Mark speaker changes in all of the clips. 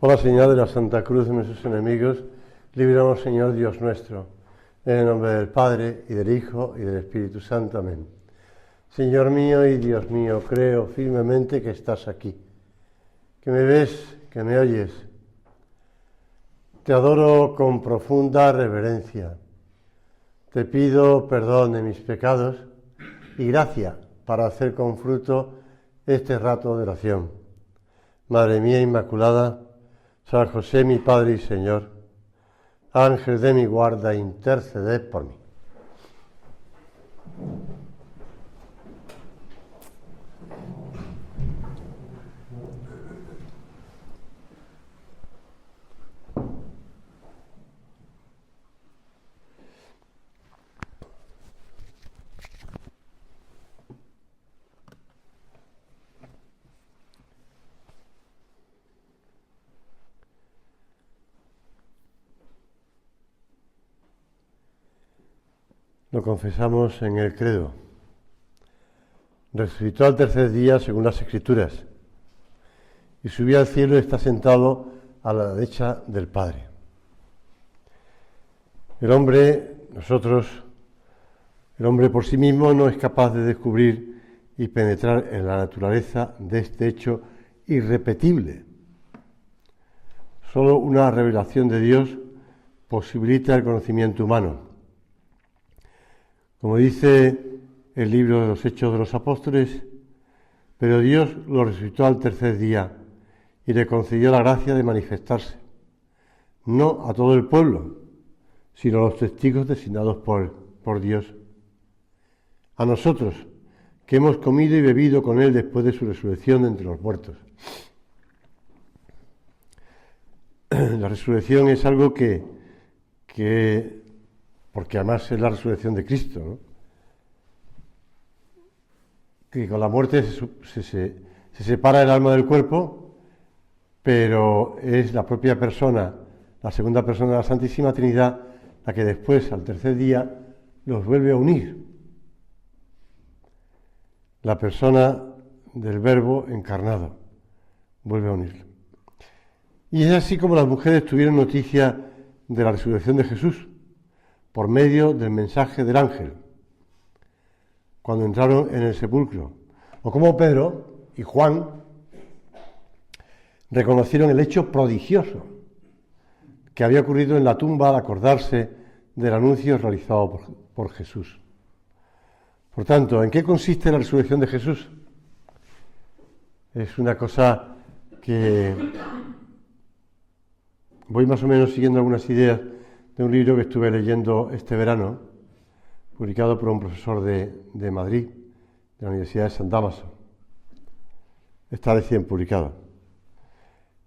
Speaker 1: Por la señal de la Santa Cruz de nuestros enemigos, líbranos, Señor Dios nuestro, en el nombre del Padre, y del Hijo, y del Espíritu Santo. Amén. Señor mío y Dios mío, creo firmemente que estás aquí, que me ves, que me oyes. Te adoro con profunda reverencia. Te pido perdón de mis pecados y gracia para hacer con fruto este rato de oración. Madre mía Inmaculada, San José, mi Padre y Señor, Ángel de mi guarda, interceded por mí. Lo confesamos en el credo. Resucitó al tercer día según las Escrituras y subió al cielo y está sentado a la derecha del Padre. El hombre por sí mismo no es capaz de descubrir y penetrar en la naturaleza de este hecho irrepetible. Solo una revelación de Dios posibilita el conocimiento humano. Como dice el libro de los Hechos de los Apóstoles, pero Dios lo resucitó al tercer día y le concedió la gracia de manifestarse, no a todo el pueblo, sino a los testigos designados por Dios. A nosotros, que hemos comido y bebido con Él después de su resurrección de entre los muertos. La resurrección es algo porque además es la resurrección de Cristo, ¿no? Que con la muerte se separa el alma del cuerpo, pero es la propia persona, la segunda persona de la Santísima Trinidad, la que después, al tercer día, los vuelve a unir. La persona del Verbo encarnado vuelve a unirlo. Y es así como las mujeres tuvieron noticia de la resurrección de Jesús, por medio del mensaje del ángel, cuando entraron en el sepulcro, o como Pedro y Juan reconocieron el hecho prodigioso que había ocurrido en la tumba al acordarse del anuncio realizado por Jesús. Por tanto, ¿en qué consiste la resurrección de Jesús? Es una cosa que voy más o menos siguiendo algunas ideas de un libro que estuve leyendo este verano, publicado por un profesor de Madrid, de la Universidad de San Dámaso. Está recién publicado.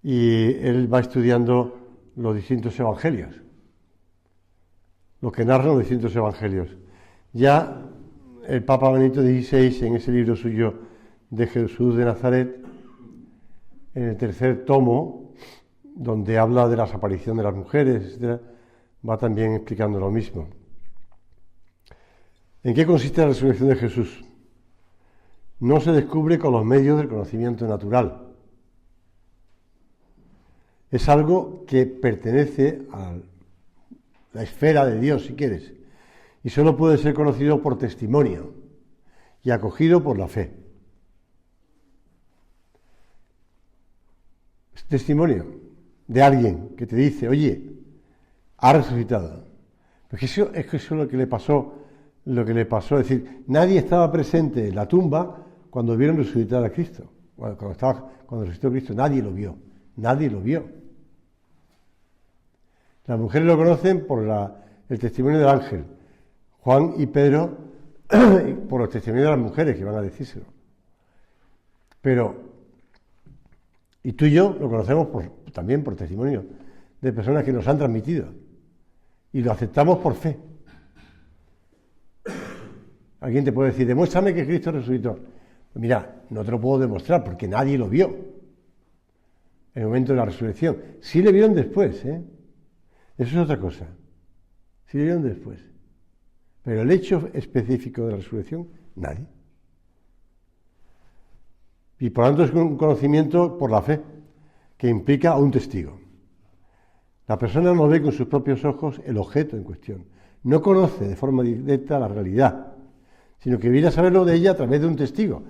Speaker 1: Y él va estudiando los distintos evangelios, lo que narran los distintos evangelios. Ya el Papa Benedicto XVI, en ese libro suyo de Jesús de Nazaret, en el tercer tomo, donde habla de la aparición de las mujeres, etc., va también explicando lo mismo. ¿En qué consiste la resurrección de Jesús? No se descubre con los medios del conocimiento natural. Es algo que pertenece a la esfera de Dios, si quieres, y solo puede ser conocido por testimonio y acogido por la fe. Es testimonio de alguien que te dice, oye, ha resucitado. Porque eso es lo que le pasó, es decir, nadie estaba presente en la tumba cuando vieron resucitar a Cristo. Cuando resucitó Cristo, nadie lo vio. Las mujeres lo conocen por el testimonio del ángel. Juan y Pedro por los testimonios de las mujeres que van a decírselo. Y tú y yo lo conocemos también por testimonio de personas que nos han transmitido. Y lo aceptamos por fe. Alguien te puede decir, demuéstrame que Cristo resucitó. Pues mira, no te lo puedo demostrar porque nadie lo vio en el momento de la resurrección. Sí le vieron después, ¿eh? Eso es otra cosa. Sí le vieron después. Pero el hecho específico de la resurrección, nadie. Y por lo tanto es un conocimiento por la fe. que implica a un testigo. La persona no ve con sus propios ojos el objeto en cuestión, no conoce de forma directa la realidad, sino que viene a saberlo de ella a través de un testigo.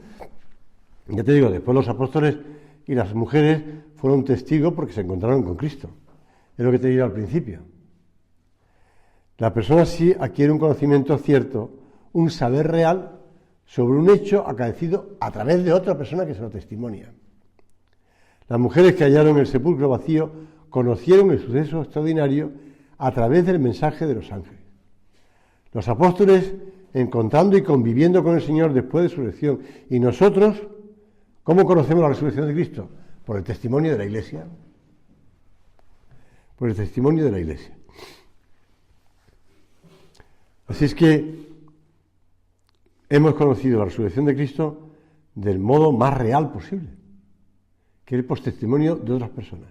Speaker 1: Ya te digo, después los apóstoles y las mujeres fueron testigos porque se encontraron con Cristo. Es lo que te digo al principio. La persona sí adquiere un conocimiento cierto, un saber real sobre un hecho acaecido a través de otra persona que se lo testimonia. Las mujeres que hallaron el sepulcro vacío conocieron el suceso extraordinario a través del mensaje de los ángeles. Los apóstoles, encontrando y conviviendo con el Señor después de su resurrección, y nosotros, ¿cómo conocemos la resurrección de Cristo? Por el testimonio de la Iglesia. Por el testimonio de la Iglesia. Así es que hemos conocido la resurrección de Cristo del modo más real posible, que es por testimonio de otras personas.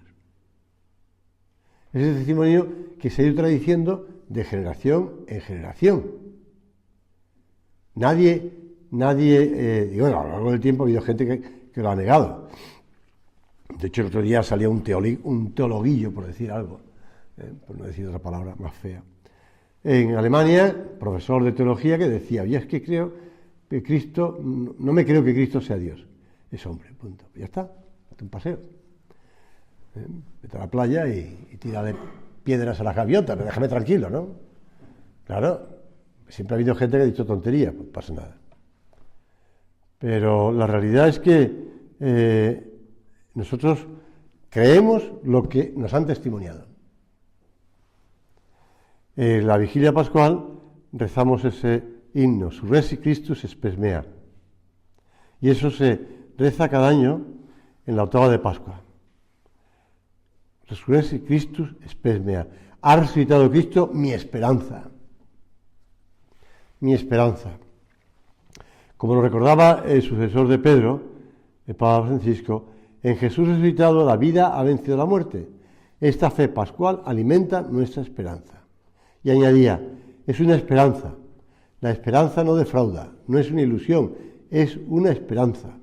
Speaker 1: Ese testimonio que se ha ido traduciendo de generación en generación. Nadie, a lo largo del tiempo ha habido gente que lo ha negado. De hecho, el otro día salía un teologuillo, por decir algo, por no decir otra palabra más fea. En Alemania, profesor de teología, que decía, oye, es que creo que Cristo, no me creo que Cristo sea Dios, es hombre, punto. Ya está, hazte un paseo. Vete a la playa y tírale piedras a las gaviotas, pero déjame tranquilo, ¿no? Claro, siempre ha habido gente que ha dicho tonterías, pues pasa nada. Pero la realidad es que nosotros creemos lo que nos han testimoniado. En la vigilia pascual rezamos ese himno, Surrexit Christus spes mea. Y eso se reza cada año en la octava de Pascua. Resurrexit Christus spes mea. Ha resucitado Cristo, mi esperanza. Mi esperanza. Como lo recordaba el sucesor de Pedro, el Papa Francisco, en Jesús resucitado la vida ha vencido la muerte. Esta fe pascual alimenta nuestra esperanza. Y añadía, es una esperanza. La esperanza no defrauda, no es una ilusión, es una esperanza.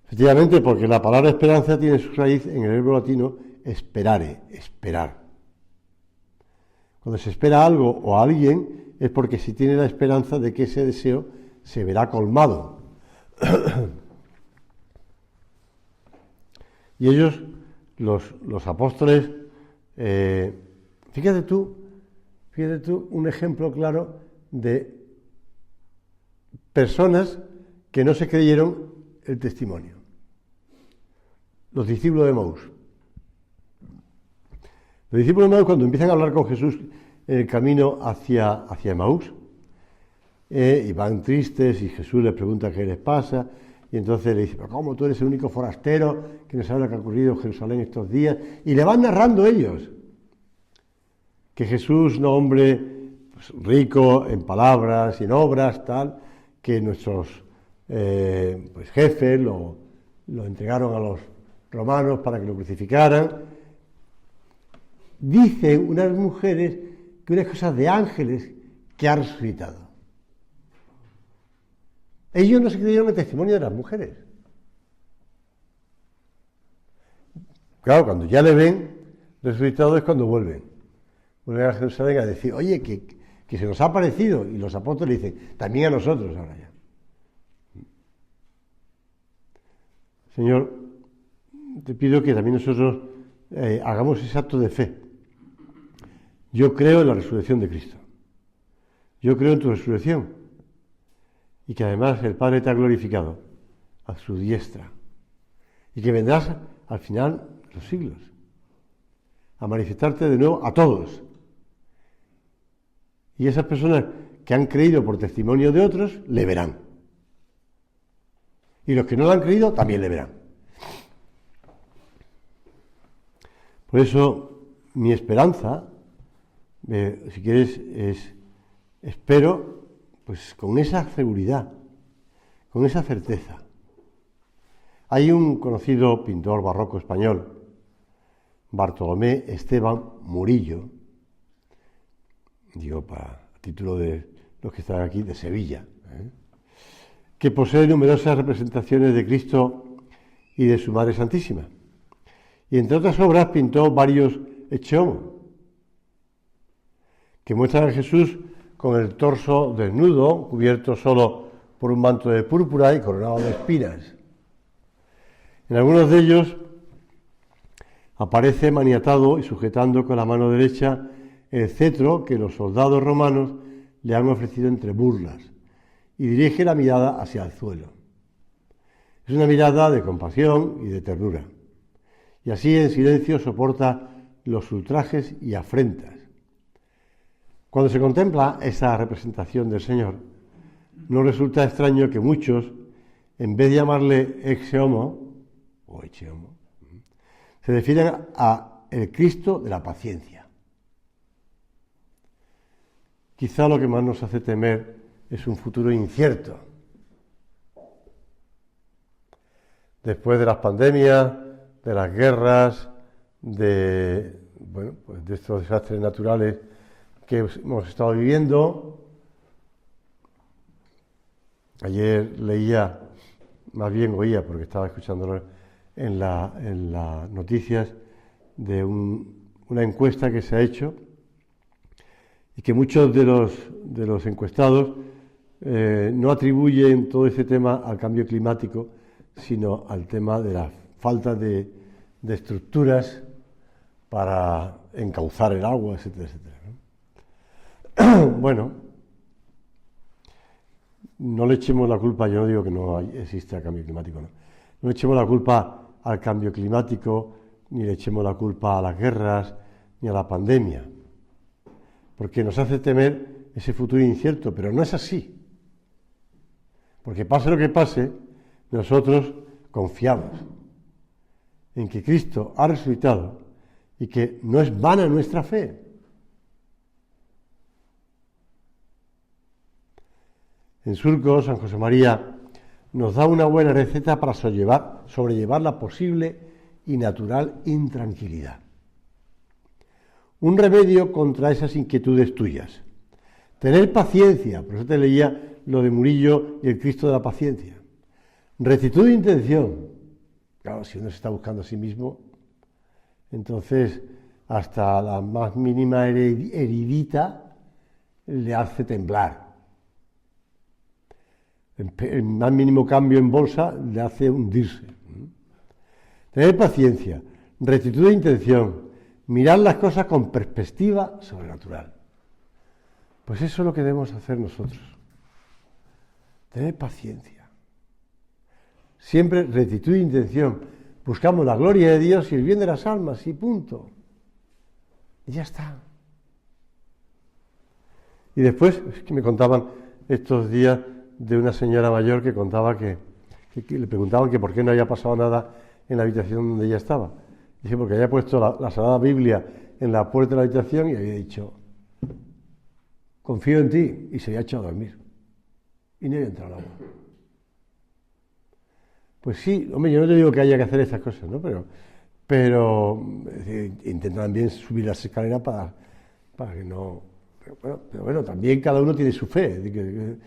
Speaker 1: Efectivamente, porque la palabra esperanza tiene su raíz en el verbo latino esperare, esperar. Cuando se espera algo o a alguien es porque se tiene la esperanza de que ese deseo se verá colmado. Y ellos, los apóstoles, fíjate tú, un ejemplo claro de personas que no se creyeron el testimonio. Los discípulos de Emaús. Los discípulos de Emaús, cuando empiezan a hablar con Jesús en el camino hacia Emaús, y van tristes y Jesús les pregunta qué les pasa, y entonces le dice, pero ¿cómo tú eres el único forastero que no sabe lo que ha ocurrido en Jerusalén estos días? Y le van narrando ellos que Jesús, no hombre pues, rico en palabras y en obras, tal, que nuestros jefes lo entregaron a los romanos para que lo crucificaran. Dicen unas mujeres que unas cosas de ángeles que ha resucitado. Ellos no se creyeron el testimonio de las mujeres. Claro, cuando ya le ven resucitado es cuando vuelven a Jerusalén a decir, oye, que se nos ha aparecido, y los apóstoles dicen, también a nosotros ahora ya. Señor, te pido que también nosotros hagamos ese acto de fe. Yo creo en la resurrección de Cristo. Yo creo en tu resurrección. Y que además el Padre te ha glorificado a su diestra. Y que vendrás al final de los siglos a manifestarte de nuevo a todos. Y esas personas que han creído por testimonio de otros, le verán. Y los que no lo han creído, también le verán. Por eso, mi esperanza, si quieres, espero, pues con esa seguridad, con esa certeza. Hay un conocido pintor barroco español, Bartolomé Esteban Murillo, digo a título de los que están aquí, de Sevilla, que posee numerosas representaciones de Cristo y de su Madre Santísima. Y entre otras obras pintó varios Ecce Homo, que muestran a Jesús con el torso desnudo, cubierto solo por un manto de púrpura y coronado de espinas. En algunos de ellos aparece maniatado y sujetando con la mano derecha el cetro que los soldados romanos le han ofrecido entre burlas, y dirige la mirada hacia el suelo. Es una mirada de compasión y de ternura, y así en silencio soporta los ultrajes y afrentas. Cuando se contempla esa representación del Señor, no resulta extraño que muchos, en vez de llamarle Ecce Homo, o Ecce Homo, se refieren a el Cristo de la paciencia. Quizá lo que más nos hace temer es un futuro incierto. Después de las pandemias, de las guerras, de estos desastres naturales que hemos estado viviendo. Ayer leía, más bien oía, porque estaba escuchándolo en las noticias, de una encuesta que se ha hecho y que muchos de los encuestados no atribuyen todo ese tema al cambio climático, sino al tema de la falta de estructuras para encauzar el agua, etcétera, etcétera, ¿no? Bueno, no le echemos la culpa, yo no digo que no exista cambio climático, no le echemos la culpa al cambio climático, ni le echemos la culpa a las guerras, ni a la pandemia, porque nos hace temer ese futuro incierto, pero no es así. Porque pase lo que pase, nosotros confiamos en que Cristo ha resucitado y que no es vana nuestra fe. En Surco, San José María nos da una buena receta para sobrellevar la posible y natural intranquilidad. Un remedio contra esas inquietudes tuyas. Tener paciencia, por eso te leía lo de Murillo y el Cristo de la paciencia. Rectitud de intención. Claro, si uno se está buscando a sí mismo, entonces hasta la más mínima heridita le hace temblar. El más mínimo cambio en bolsa le hace hundirse. Tener paciencia, rectitud de intención, mirar las cosas con perspectiva sobrenatural. Pues eso es lo que debemos hacer nosotros. Tener paciencia. Siempre rectitud de intención. Buscamos la gloria de Dios y el bien de las almas y punto. Y ya está. Y después, es que me contaban estos días de una señora mayor que contaba que le preguntaban que por qué no había pasado nada en la habitación donde ella estaba. Dice, porque había puesto la Sagrada Biblia en la puerta de la habitación y había dicho, confío en ti, y se había echado a dormir. Y no había entrado al agua. Pues sí, hombre, yo no te digo que haya que hacer estas cosas, ¿no? Pero intenta también subir las escaleras para que no... Pero bueno, también cada uno tiene su fe.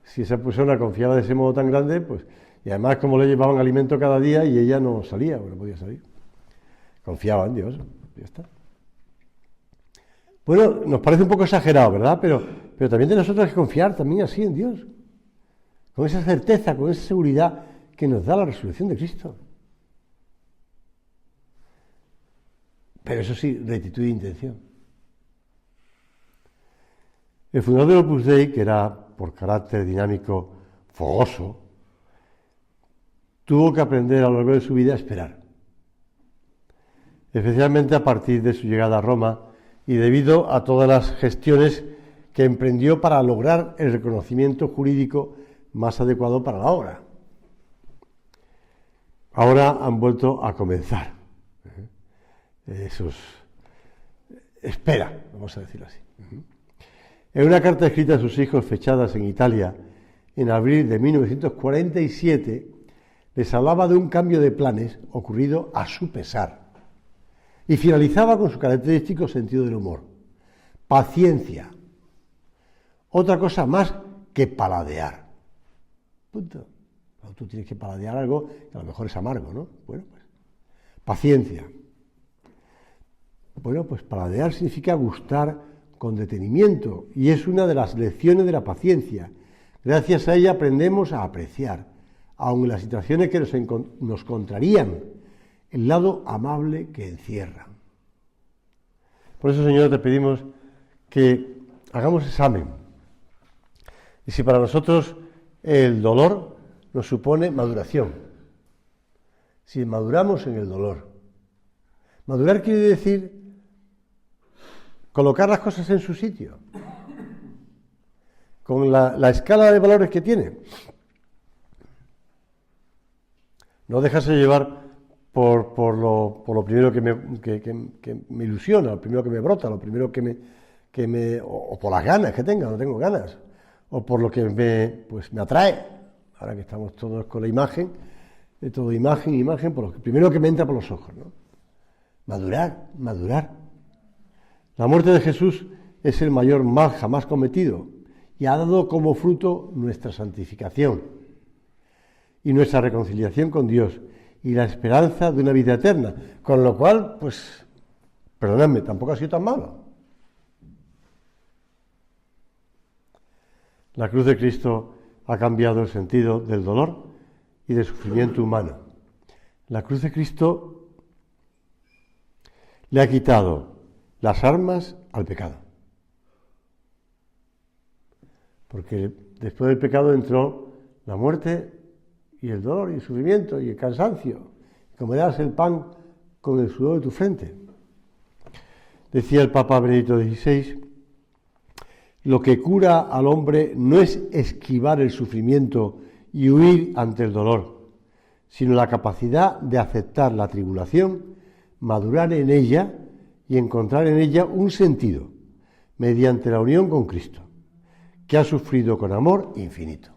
Speaker 1: Si esa persona confiaba de ese modo tan grande, pues... Y además, como le llevaban alimento cada día y ella no salía, no podía salir. Confiaba en Dios, ya está. Bueno, nos parece un poco exagerado, ¿verdad? Pero también de nosotros hay que confiar también así en Dios. Con esa certeza, con esa seguridad que nos da la resurrección de Cristo. Pero eso sí, rectitud de intención. El fundador del Opus Dei, que era por carácter dinámico fogoso, tuvo que aprender a lo largo de su vida a esperar. Especialmente a partir de su llegada a Roma y debido a todas las gestiones que emprendió para lograr el reconocimiento jurídico más adecuado para la obra. Ahora han vuelto a comenzar. Espera, vamos a decirlo así. En una carta escrita a sus hijos fechadas en Italia en abril de 1947, les hablaba de un cambio de planes ocurrido a su pesar y finalizaba con su característico sentido del humor. Paciencia. Otra cosa más que paladear. Punto. Tú tienes que paladear algo que a lo mejor es amargo, ¿no? Bueno, pues paciencia. Bueno, pues paladear significa gustar con detenimiento y es una de las lecciones de la paciencia. Gracias a ella aprendemos a apreciar, aun en las situaciones que nos contrarían, el lado amable que encierra. Por eso, Señor, te pedimos que hagamos examen. Y si para nosotros el dolor nos supone maduración, si maduramos en el dolor. Madurar quiere decir colocar las cosas en su sitio, con la escala de valores que tiene. No dejarse llevar por lo primero que me ilusiona, lo primero que me brota, lo primero o por las ganas que tenga, no tengo ganas, o por lo que me atrae, ahora que estamos todos con la imagen, de todo imagen, por lo primero que me entra por los ojos, ¿no? Madurar. La muerte de Jesús es el mayor mal jamás cometido y ha dado como fruto nuestra santificación y nuestra reconciliación con Dios y la esperanza de una vida eterna, con lo cual, pues, perdonadme, tampoco ha sido tan malo. La cruz de Cristo ha cambiado el sentido del dolor y del sufrimiento humano. La cruz de Cristo le ha quitado las armas al pecado. Porque después del pecado entró la muerte y el dolor y el sufrimiento y el cansancio. Comerás el pan con el sudor de tu frente. Decía el Papa Benedicto XVI, lo que cura al hombre no es esquivar el sufrimiento y huir ante el dolor, sino la capacidad de aceptar la tribulación, madurar en ella y encontrar en ella un sentido, mediante la unión con Cristo, que ha sufrido con amor infinito.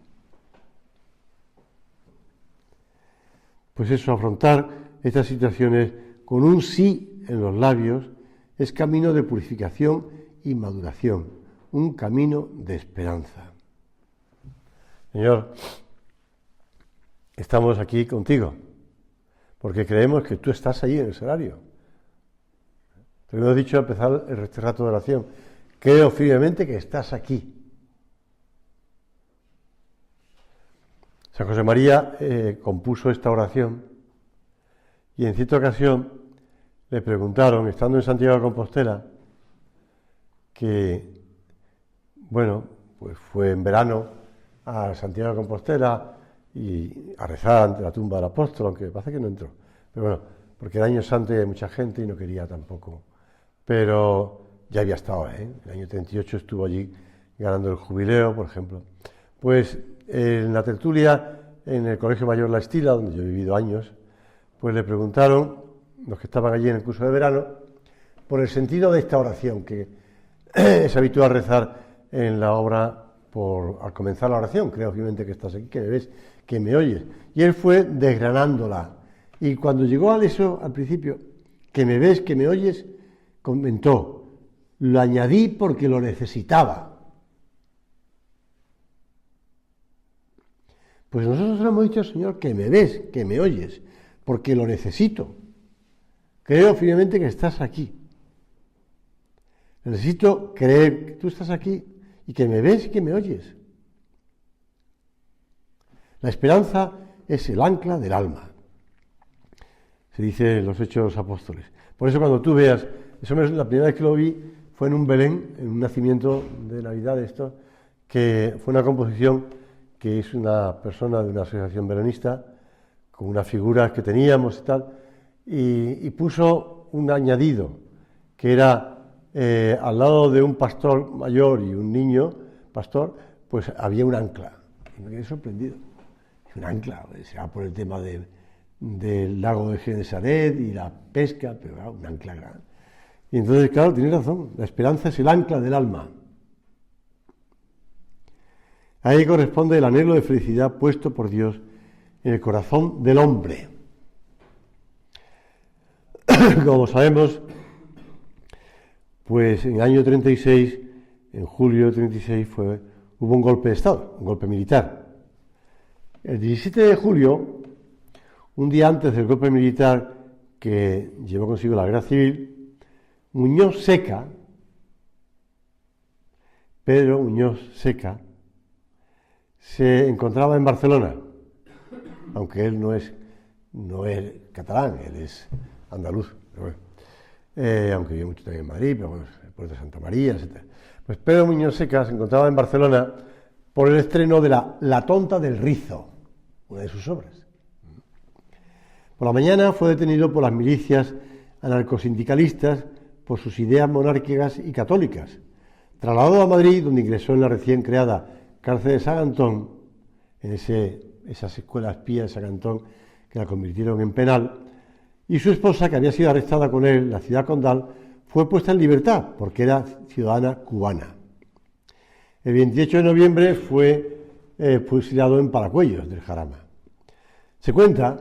Speaker 1: Pues eso, afrontar estas situaciones con un sí en los labios es camino de purificación y maduración, un camino de esperanza. Señor, estamos aquí contigo, porque creemos que tú estás ahí en el sagrario. Te lo he dicho al empezar este rato de oración. Creo firmemente que estás aquí. San José María compuso esta oración y en cierta ocasión le preguntaron, estando en Santiago de Compostela, que, bueno, pues fue en verano a Santiago de Compostela y a rezar ante la tumba del apóstol, aunque parece que no entró. Pero bueno, porque el año santo hay mucha gente y no quería tampoco. Pero ya había estado, el año 38 estuvo allí ganando el jubileo, por ejemplo. Pues en la tertulia, en el Colegio Mayor La Estila, donde yo he vivido años, pues le preguntaron, los que estaban allí en el curso de verano, por el sentido de esta oración, que es habitual rezar en la obra al comenzar la oración. Creo obviamente que estás aquí, que me ves, que me oyes. Y él fue desgranándola. Y cuando llegó a eso, al principio, que me ves, que me oyes, comentó, lo añadí porque lo necesitaba. Pues nosotros le hemos dicho, Señor, que me ves, que me oyes, porque lo necesito. Creo firmemente que estás aquí. Necesito creer que tú estás aquí y que me ves y que me oyes. La esperanza es el ancla del alma, se dice en los Hechos de los Apóstoles. Por eso cuando tú veas, la primera vez que lo vi fue en un Belén, en un nacimiento de Navidad de esto, que fue una composición que es una persona de una asociación belenista, con unas figuras que teníamos y tal, y puso un añadido, que era al lado de un pastor mayor y un niño pastor, pues había un ancla. Y me quedé sorprendido. Un ancla, será por el tema del lago de Genesaret y la pesca, pero claro, un ancla grande. Y entonces, claro, tiene razón, la esperanza es el ancla del alma. A ella corresponde el anhelo de felicidad puesto por Dios en el corazón del hombre. Como sabemos, pues en el año 36, en julio de 36, hubo un golpe de Estado, un golpe militar. El 17 de julio, un día antes del golpe militar que llevó consigo la guerra civil, Muñoz Seca, Pedro Muñoz Seca, se encontraba en Barcelona, aunque él no es catalán, él es andaluz, pero bueno, aunque vive mucho también en Madrid, pero bueno, el puerto de Santa María, etc. Pues Pedro Muñoz Seca se encontraba en Barcelona por el estreno de La tonta del rizo, una de sus obras. Por la mañana fue detenido por las milicias anarcosindicalistas por sus ideas monárquicas y católicas. Trasladado a Madrid, donde ingresó en la recién creada cárcel de San Antón, en esas escuelas espías de San Antón que la convirtieron en penal, y su esposa, que había sido arrestada con él en la ciudad condal, fue puesta en libertad porque era ciudadana cubana. El 28 de noviembre fue fusilado en Paracuellos del Jarama. Se cuenta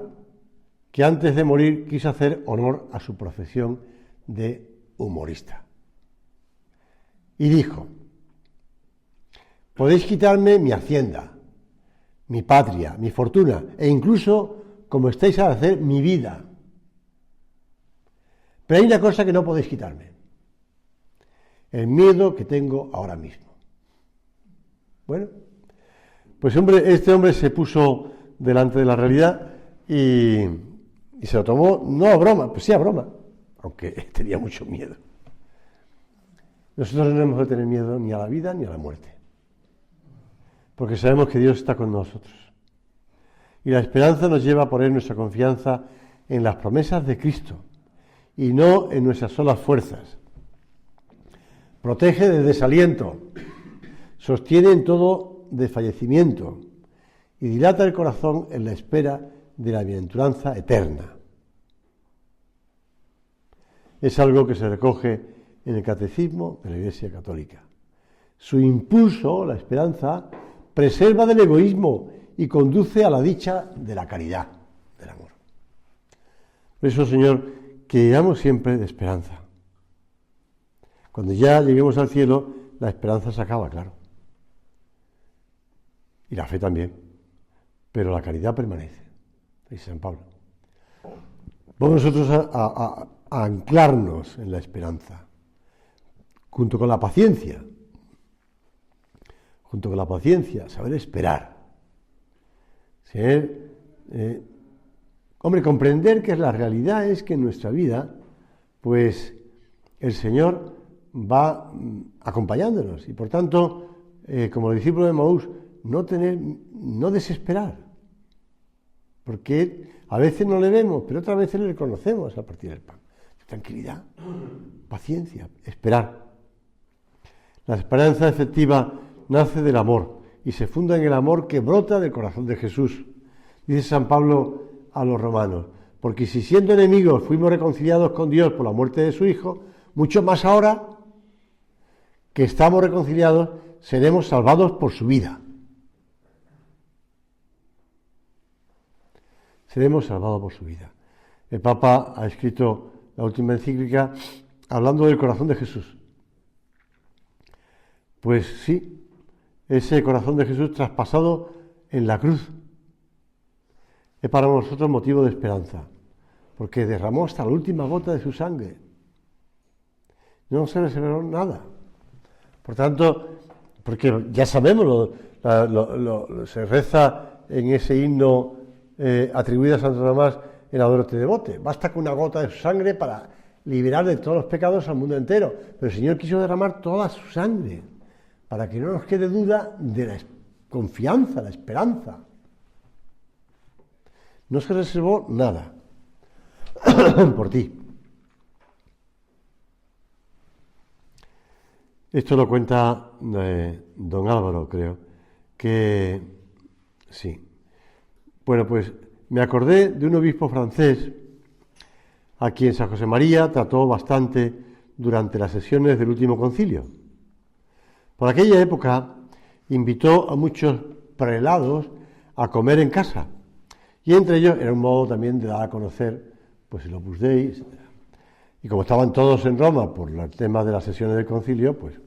Speaker 1: que antes de morir quiso hacer honor a su profesión de humorista. Y dijo: podéis quitarme mi hacienda, mi patria, mi fortuna, e incluso, como estáis a hacer, mi vida. Pero hay una cosa que no podéis quitarme: el miedo que tengo ahora mismo. Bueno, pues este hombre se puso delante de la realidad y se lo tomó, no a broma, pues sí a broma, aunque tenía mucho miedo. Nosotros no debemos de tener miedo ni a la vida ni a la muerte, porque sabemos que Dios está con nosotros. Y la esperanza nos lleva a poner nuestra confianza en las promesas de Cristo y no en nuestras solas fuerzas. Protege del desaliento, sostiene en todo desfallecimiento y dilata el corazón en la espera de la bienaventuranza eterna. Es algo que se recoge en el Catecismo de la Iglesia Católica. Su impulso, la esperanza, preserva del egoísmo y conduce a la dicha de la caridad, del amor. Por eso, Señor, que vivamos siempre de esperanza. Cuando ya lleguemos al cielo, la esperanza se acaba, claro. Y la fe también. Pero la caridad permanece, dice San Pablo. Vamos nosotros a anclarnos en la esperanza, junto con la paciencia. Junto con la paciencia, saber esperar. Comprender que la realidad es que en nuestra vida, pues el Señor va acompañándonos y por tanto, como los discípulos de Emaús, no desesperar, porque a veces no le vemos, pero otras veces le conocemos a partir del pan. Tranquilidad, paciencia, esperar. La esperanza efectiva nace del amor y se funda en el amor que brota del corazón de Jesús. Dice San Pablo a los romanos: porque si siendo enemigos fuimos reconciliados con Dios por la muerte de su Hijo, mucho más ahora que estamos reconciliados seremos salvados por su vida. Seremos salvados por su vida. El Papa ha escrito la última encíclica hablando del corazón de Jesús. Pues sí, ese corazón de Jesús traspasado en la cruz es para nosotros motivo de esperanza, porque derramó hasta la última gota de su sangre. No se reservó nada. Por tanto, porque ya sabemos, se reza en ese himno atribuido a Santo Tomás en Adorote Devote. Basta con una gota de su sangre para liberar de todos los pecados al mundo entero. Pero el Señor quiso derramar toda su sangre para que no nos quede duda de la confianza, la esperanza. No se reservó nada por ti. Esto lo cuenta don Álvaro, creo, que sí. Bueno, pues me acordé de un obispo francés a quien San José María trató bastante durante las sesiones del último concilio. Por aquella época invitó a muchos prelados a comer en casa, y entre ellos era un modo también de dar a conocer pues el Opus Dei, etc. Y como estaban todos en Roma por el tema de las sesiones del concilio, pues...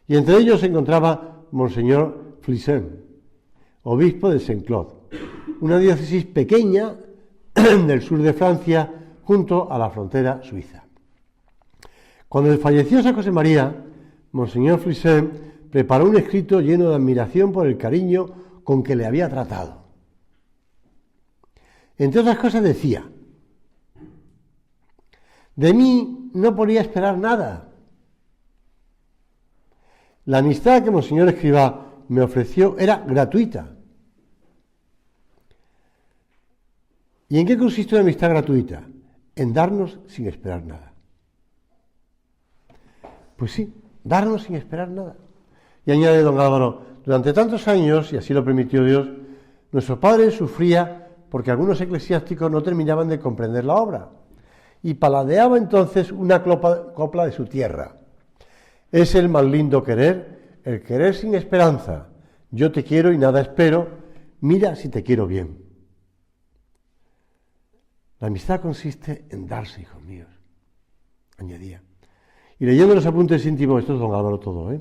Speaker 1: Y entre ellos se encontraba Monseñor Flissin, obispo de Saint-Claude, una diócesis pequeña del sur de Francia, junto a la frontera suiza. Cuando falleció San José María, Monseñor Frisén preparó un escrito lleno de admiración por el cariño con que le había tratado. Entre otras cosas decía: de mí no podía esperar nada. La amistad que Monseñor Escrivá me ofreció era gratuita. ¿Y en qué consiste una amistad gratuita? En darnos sin esperar nada. Pues sí, darnos sin esperar nada. Y añade don Álvaro: durante tantos años, y así lo permitió Dios, nuestro padre sufría porque algunos eclesiásticos no terminaban de comprender la obra, y paladeaba entonces una copla de su tierra. Es el más lindo querer, el querer sin esperanza. Yo te quiero y nada espero, mira si te quiero bien. La amistad consiste en darse, hijos míos, añadía. Y leyendo los apuntes íntimos, esto es don Álvaro todo,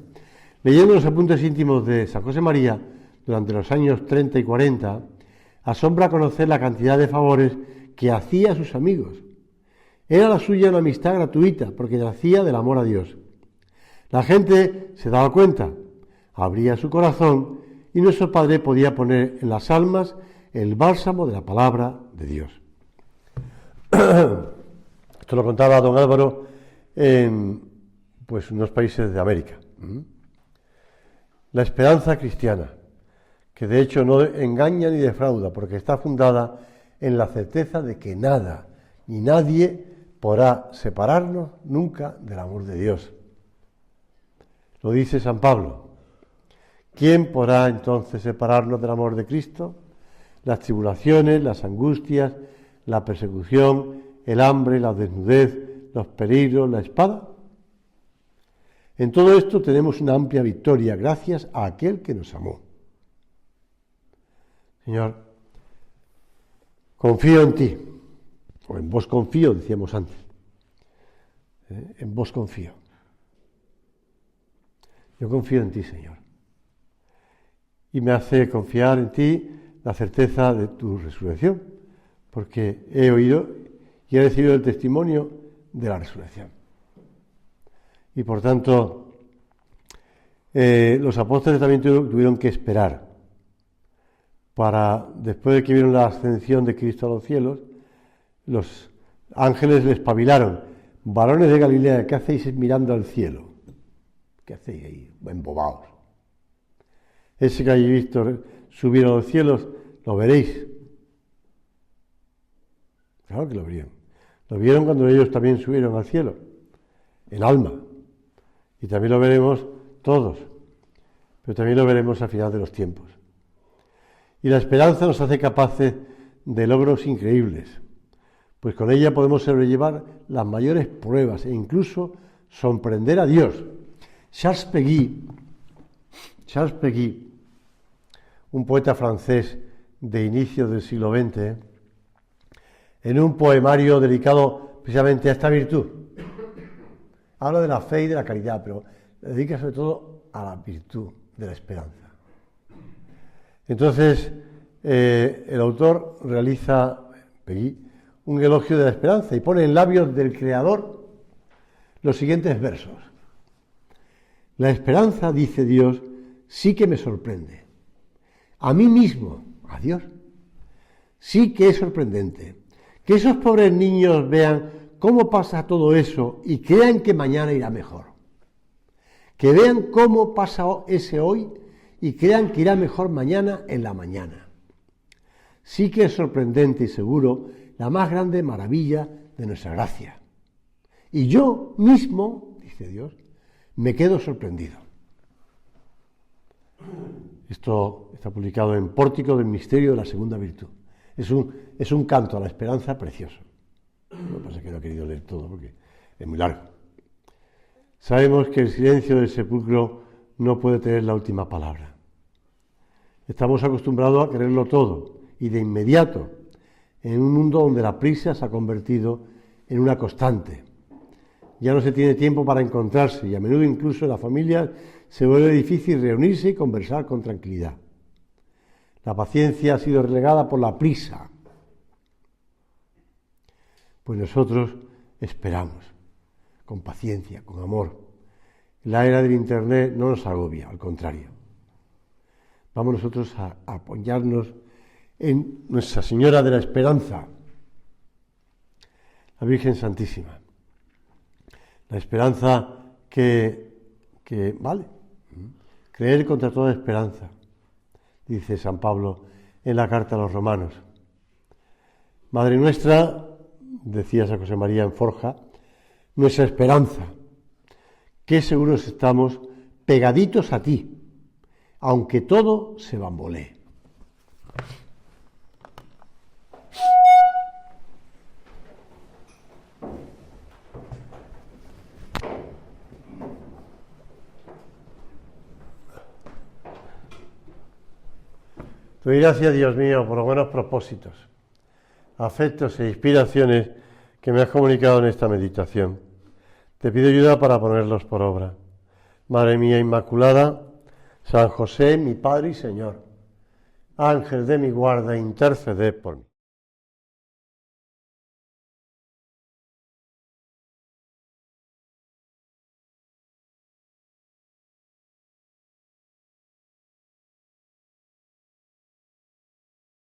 Speaker 1: leyendo los apuntes íntimos de San José María durante los años 30 y 40, asombra conocer la cantidad de favores que hacía a sus amigos. Era la suya una amistad gratuita, porque nacía del amor a Dios. La gente se daba cuenta, abría su corazón, y nuestro Padre podía poner en las almas el bálsamo de la palabra de Dios. Esto lo contaba don Álvaro en unos países de América. La esperanza cristiana, que de hecho no engaña ni defrauda, porque está fundada en la certeza de que nada ni nadie podrá separarnos nunca del amor de Dios. Lo dice San Pablo: ¿quién podrá entonces separarnos del amor de Cristo? Las tribulaciones, las angustias, la persecución, el hambre, la desnudez, los peligros, la espada. En todo esto tenemos una amplia victoria gracias a aquel que nos amó. Señor, confío en ti, o en vos confío, decíamos antes. En vos confío. Yo confío en ti, Señor. Y me hace confiar en ti la certeza de tu resurrección, porque he oído y he recibido el testimonio de la resurrección. Y por tanto, los apóstoles también tuvieron que esperar para, después de que vieron la ascensión de Cristo a los cielos, los ángeles les espabilaron: varones de Galilea, ¿qué hacéis mirando al cielo? ¿Qué hacéis ahí, embobados? Ese que habéis visto subir a los cielos, lo veréis. Claro que lo vieron. Lo vieron cuando ellos también subieron al cielo, en alma. Y también lo veremos todos, pero también lo veremos al final de los tiempos. Y la esperanza nos hace capaces de logros increíbles, pues con ella podemos sobrellevar las mayores pruebas e incluso sorprender a Dios. Charles Péguy, un poeta francés de inicios del siglo XX, en un poemario dedicado precisamente a esta virtud, habla de la fe y de la caridad, pero dedica sobre todo a la virtud de la esperanza. Entonces, el autor realiza, Péguy, un elogio de la esperanza y pone en labios del Creador los siguientes versos. La esperanza, dice Dios, sí que me sorprende. A mí mismo, a Dios, sí que es sorprendente. Que esos pobres niños vean cómo pasa todo eso y crean que mañana irá mejor. Que vean cómo pasa ese hoy y crean que irá mejor mañana en la mañana. Sí que es sorprendente y seguro la más grande maravilla de nuestra gracia. Y yo mismo, dice Dios, me quedo sorprendido. Esto está publicado en Pórtico del Misterio de la Segunda Virtud. Es un canto a la esperanza precioso. Lo que pasa es que no he querido leer todo porque es muy largo. Sabemos que el silencio del sepulcro no puede tener la última palabra. Estamos acostumbrados a quererlo todo y de inmediato, en un mundo donde la prisa se ha convertido en una constante. Ya no se tiene tiempo para encontrarse y a menudo incluso en la familia se vuelve difícil reunirse y conversar con tranquilidad. La paciencia ha sido relegada por la prisa. Pues nosotros esperamos, con paciencia, con amor. La era del Internet no nos agobia, al contrario. Vamos nosotros a apoyarnos en Nuestra Señora de la Esperanza, la Virgen Santísima. La esperanza que vale, creer contra toda esperanza, dice San Pablo en la carta a los romanos. Madre nuestra, decía San José María en Forja, nuestra esperanza, qué seguros estamos pegaditos a ti, aunque todo se bambolee. Te doy gracias, Dios mío, por los buenos propósitos, afectos e inspiraciones que me has comunicado en esta meditación. Te pido ayuda para ponerlos por obra. Madre mía Inmaculada, San José, mi Padre y Señor, Ángel de mi guarda, interceded por mí.